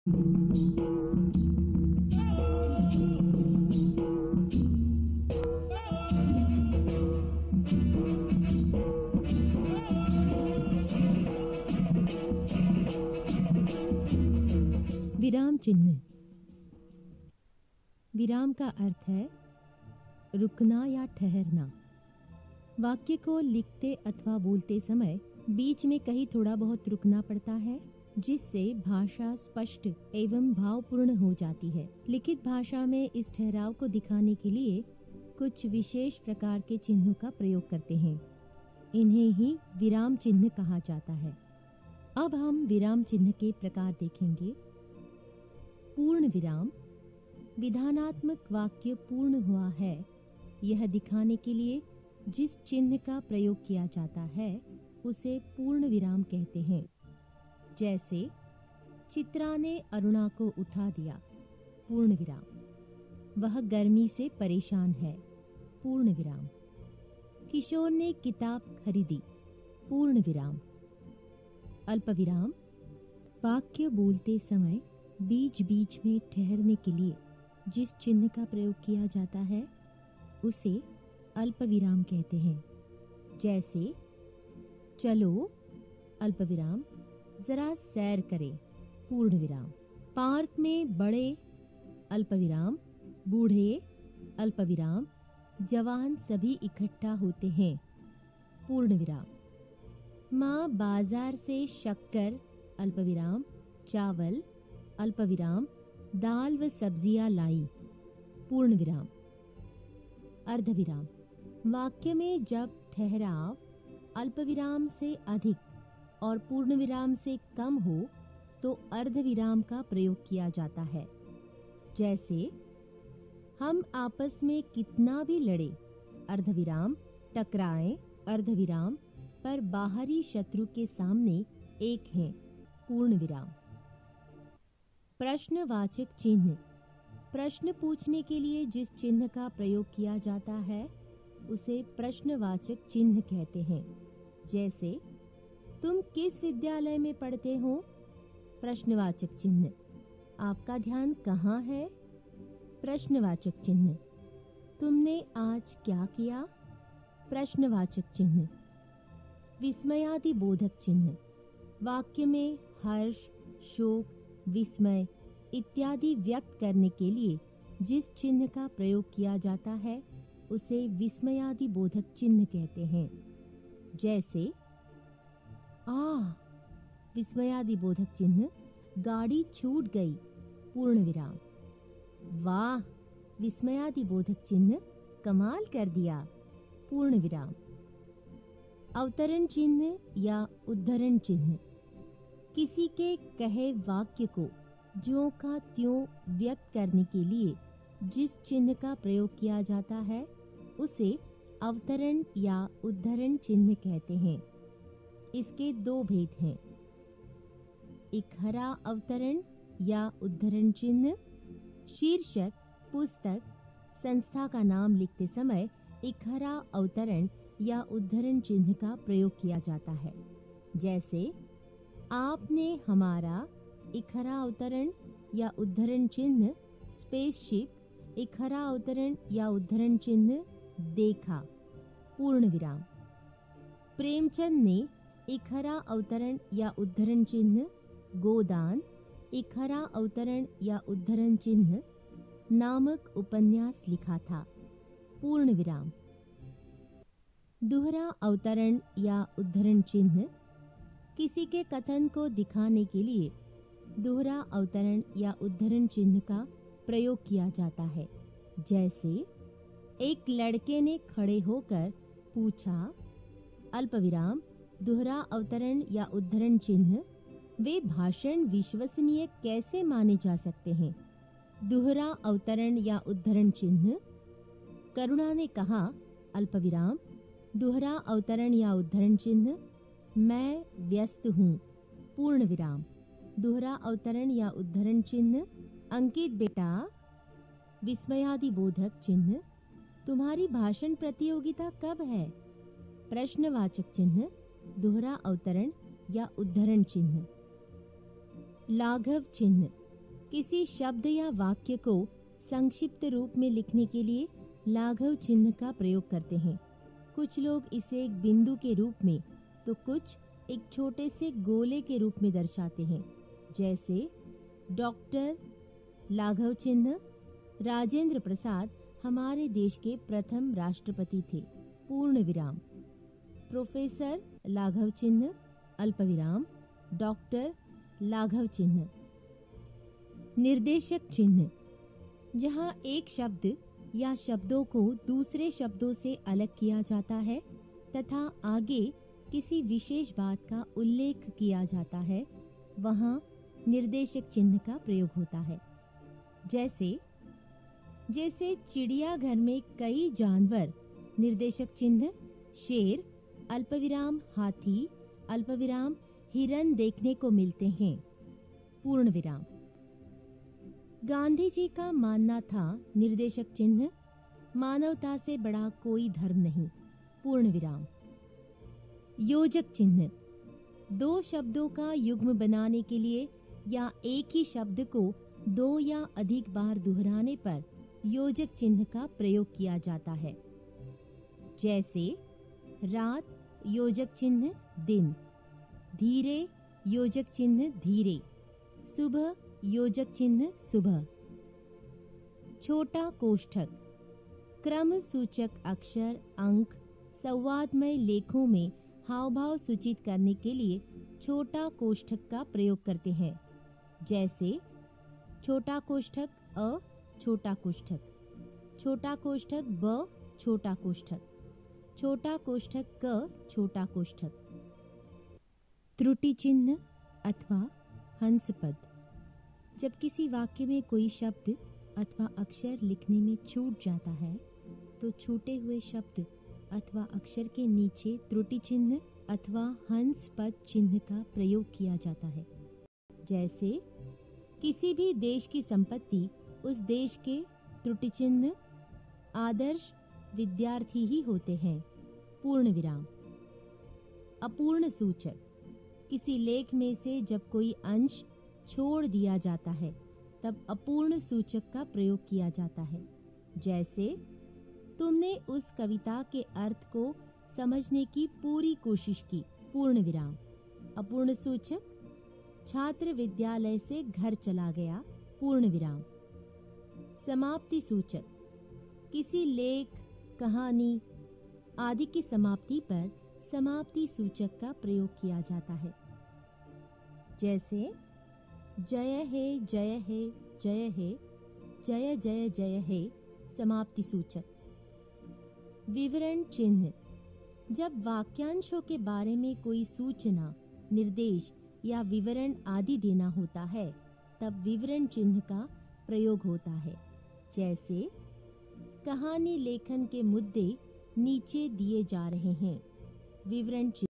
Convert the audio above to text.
विराम चिन्ह। विराम का अर्थ है रुकना या ठहरना। वाक्य को लिखते अथवा बोलते समय बीच में कहीं थोड़ा बहुत रुकना पड़ता है, जिससे भाषा स्पष्ट एवं भावपूर्ण हो जाती है। लिखित भाषा में इस ठहराव को दिखाने के लिए कुछ विशेष प्रकार के चिन्हों का प्रयोग करते हैं। इन्हें ही विराम चिन्ह कहा जाता है। अब हम विराम चिन्ह के प्रकार देखेंगे। पूर्ण विराम। विधानात्मक वाक्य पूर्ण हुआ है यह दिखाने के लिए जिस चिन्ह का प्रयोग किया जाता है उसे पूर्ण विराम कहते हैं। जैसे चित्रा ने अरुणा को उठा दिया, पूर्ण विराम। वह गर्मी से परेशान है, पूर्ण विराम। किशोर ने किताब खरीदी, पूर्ण विराम। अल्प विराम। वाक्य बोलते समय बीच बीच में ठहरने के लिए जिस चिन्ह का प्रयोग किया जाता है उसे अल्प विराम कहते हैं। जैसे चलो, अल्प विराम, जरा सैर करें, पूर्ण विराम। पार्क में बड़े, अल्प विराम, बूढ़े, अल्प विराम, जवान सभी इकट्ठा होते हैं, पूर्ण विराम। माँ बाजार से शक्कर, अल्प विराम, चावल, अल्प विराम, दाल व सब्जियां लाई, पूर्ण विराम। अर्ध विराम। वाक्य में जब ठहराव अल्प विराम से अधिक और पूर्ण विराम से कम हो तो अर्ध विराम का प्रयोग किया जाता है। जैसे हम आपस में कितना भी लड़े, अर्ध विराम, टकराएं, अर्ध विराम, पर बाहरी शत्रु के सामने एक हैं, पूर्ण विराम। प्रश्नवाचक चिन्ह। प्रश्न पूछने के लिए जिस चिन्ह का प्रयोग किया जाता है उसे प्रश्नवाचक चिन्ह कहते हैं। जैसे तुम किस विद्यालय में पढ़ते हो, प्रश्नवाचक चिन्ह। आपका ध्यान कहाँ है, प्रश्नवाचक चिन्ह। तुमने आज क्या किया, प्रश्नवाचक चिन्ह। विस्मयादि बोधक चिन्ह। वाक्य में हर्ष, शोक, विस्मय इत्यादि व्यक्त करने के लिए जिस चिन्ह का प्रयोग किया जाता है उसे विस्मयादि बोधक चिन्ह कहते हैं। जैसे विस्मयादि बोधक चिन्ह, गाड़ी छूट गई, पूर्ण विराम। वाह, विस्मयादि बोधक चिन्ह, कमाल कर दिया, पूर्ण विराम। अवतरण चिन्ह या उद्धरण चिन्ह। किसी के कहे वाक्य को ज्यों का त्यों व्यक्त करने के लिए जिस चिन्ह का प्रयोग किया जाता है उसे अवतरण या उद्धरण चिन्ह कहते हैं। इसके दो भेद हैं। इकहरा अवतरण या उद्धरण चिन्ह। शीर्षक, पुस्तक, संस्था का नाम लिखते समय इकहरा अवतरण या उद्धरण चिन्ह का प्रयोग किया जाता है। जैसे आपने हमारा, इकहरा अवतरण या उद्धरण चिन्ह, स्पेसशिप, इकहरा अवतरण या उद्धरण चिन्ह, देखा, पूर्ण विराम। प्रेमचंद ने, इकहरा अवतरण या उद्धरण चिन्ह, गोदान, इकहरा अवतरण या उद्धरण चिन्ह, नामक उपन्यास लिखा था, पूर्ण विराम। दोहरा अवतरण या उद्धरण चिन्ह। किसी के कथन को दिखाने के लिए दोहरा अवतरण या उद्धरण चिन्ह का प्रयोग किया जाता है। जैसे एक लड़के ने खड़े होकर पूछा, अल्प विराम, दोहरा अवतरण या उद्धरण चिन्ह, वे भाषण विश्वसनीय कैसे माने जा सकते हैं, दोहरा अवतरण या उद्धरण चिन्ह। करुणा ने कहा, अल्प विराम, दोहरा अवतरण या उद्धरण चिन्ह, मैं व्यस्त हूँ, पूर्ण विराम। दोहरा अवतरण या उद्धरण चिन्ह। अंकित बेटा, विस्मयादि बोधक चिन्ह, तुम्हारी भाषण प्रतियोगिता कब है, प्रश्नवाचक चिन्ह, दोहरा अवतरण या उद्धरण चिन्ह। लाघव चिन्ह। किसी शब्द या वाक्य को संक्षिप्त रूप में लिखने के लिए लाघव चिन्ह का प्रयोग करते हैं। कुछ लोग इसे एक बिंदु के रूप में तो कुछ एक छोटे से गोले के रूप में दर्शाते हैं। जैसे डॉक्टर लाघव चिन्ह, राजेंद्र प्रसाद हमारे देश के प्रथम राष्ट्रपति थे, पूर्ण विराम। प्रोफेसर लाघव चिन्ह, अल्पविराम, डॉक्टर लाघव चिन्ह। निर्देशक चिन्ह, जहाँ एक शब्द या शब्दों को दूसरे शब्दों से अलग किया जाता है तथा आगे किसी विशेष बात का उल्लेख किया जाता है, वहाँ निर्देशक चिन्ह का प्रयोग होता है। जैसे चिड़ियाघर में कई जानवर, निर्देशक चिन्ह शेर, अल्पविराम हाथी, अल्पविराम हिरन देखने को मिलते हैं, पूर्ण विराम। गांधी जी का मानना था, निर्देशक चिन्ह, मानवता से बड़ा कोई धर्म नहीं, पूर्ण विराम। योजक चिन्ह, दो शब्दों का युग्म बनाने के लिए या एक ही शब्द को दो या अधिक बार दोहराने पर योजक चिन्ह का प्रयोग किया जाता है। जैसे रात योजक चिन्ह दिन, धीरे योजक चिन्ह धीरे, सुबह योजक चिन्ह सुबह। छोटा कोष्ठक, क्रम सूचक अक्षर, अंक संवादमय लेखों में हाव भाव सूचित करने के लिए छोटा कोष्ठक का प्रयोग करते हैं। जैसे छोटा कोष्ठक अ, छोटा कोष्ठक, छोटा कोष्ठक ब, छोटा कोष्ठक, छोटा कोष्ठक क, छोटा कोष्ठक। त्रुटि चिन्ह अथवा हंसपद, जब किसी वाक्य में कोई शब्द अथवा अक्षर लिखने में छूट जाता है तो छूटे हुए शब्द अथवा अक्षर के नीचे त्रुटि चिन्ह अथवा हंस पद चिन्ह का प्रयोग किया जाता है। जैसे किसी भी देश की संपत्ति उस देश के त्रुटि चिन्ह आदर्श विद्यार्थी ही होते हैं, पूर्ण विराम। अपूर्ण सूचक, किसी लेख में से जब कोई अंश छोड़ दिया जाता है तब अपूर्ण सूचक का प्रयोग किया जाता है। जैसे तुमने उस कविता के अर्थ को समझने की पूरी कोशिश की, पूर्ण विराम। अपूर्ण सूचक, छात्र विद्यालय से घर चला गया, पूर्ण विराम। समाप्ति सूचक, किसी लेख, कहानी आदि की समाप्ति पर समाप्ति सूचक का प्रयोग किया जाता है। जैसे जय हे जय हे जय हे, जय जय जय हे, समाप्ति सूचक। विवरण चिन्ह, जब वाक्यांशों के बारे में कोई सूचना, निर्देश या विवरण आदि देना होता है तब विवरण चिन्ह का प्रयोग होता है। जैसे कहानी लेखन के मुद्दे नीचे दिए जा रहे हैं, विवरण चिन्ह।